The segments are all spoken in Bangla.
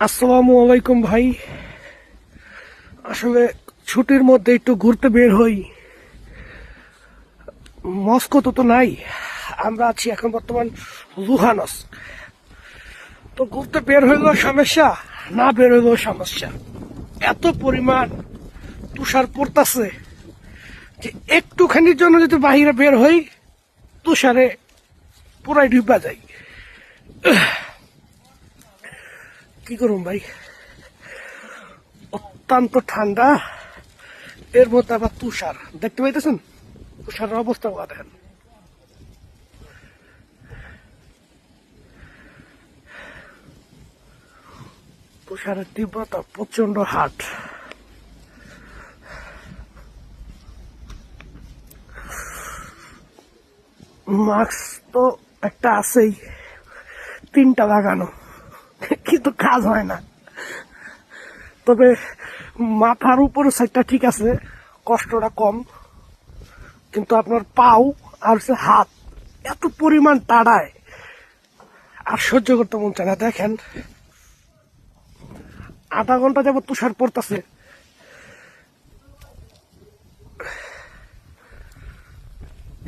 আসসালামু আলাইকুম ভাই। আসলে ছুটির মধ্যে একটু ঘুরতে বের হই। মস্কো তো নাই, আমরা আছি এখন বর্তমান লুহানস্ক। তো ঘুরতে বের হইলেও সমস্যা, না বের হইলেও সমস্যা। এত পরিমাণ তুষার পড়তাছে যে একটুখানির জন্য যদি বাহিরে বের হই, তুষারে পুরাই ডুবা যাই। কি করুন ভাই, অত্যন্ত ঠান্ডা, এর মধ্যে আবার তুষার দেখতে পাইতেছেন। তুষারের অবস্থা দেখেন। তুষারের তীব্রতা প্রচন্ড হাট। মাস্ক তো একটা আছেই, 3টা লাগানো, কিন্তু কাজ হয় না। তবে মাথার উপরের সাইডটা ঠিক আছে, কষ্টটা কম, কিন্তু আপনার পাও আর হাত এত পরিমাণ টাড়ায় আর সহ্য করতে মন চায় না। দেখেন, আধা ঘন্টা যাবত তুষার পড়তেছে।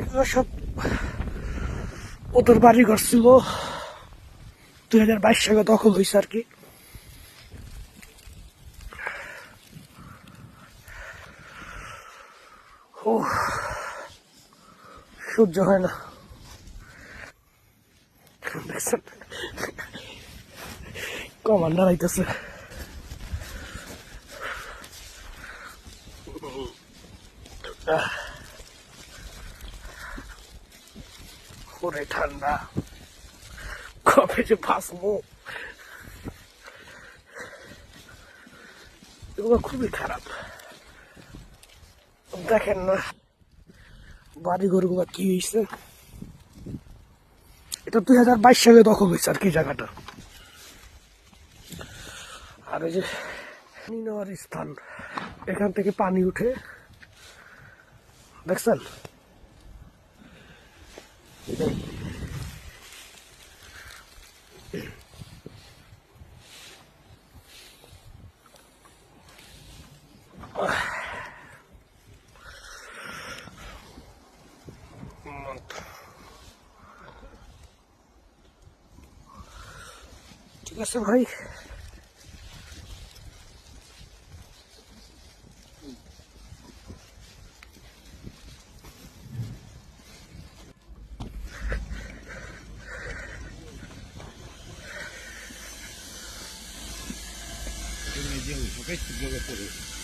এগুলো সব ওদের বাড়ি ঘর ছিল, 2022 সালে দখল হয়েছে আর কি। ও, সহ্য হয় না। দেখছেন, কমান্ডার আইতেছে। ওরে ঠান্ডা, কবে যে বাঁচবো। এগুলো খুবই খারাপ। দেখেন না বাড়ি ঘর গুলা কি হয়েছে। এটা 2022 সালে দখল হয়েছে আর কি জায়গাটা। আর এই যে পানি নেওয়ার স্থান, এখান থেকে পানি উঠে, দেখছেন। ঠিক আছে ভাই, Ты мне делаешь, опять ты благотворишь.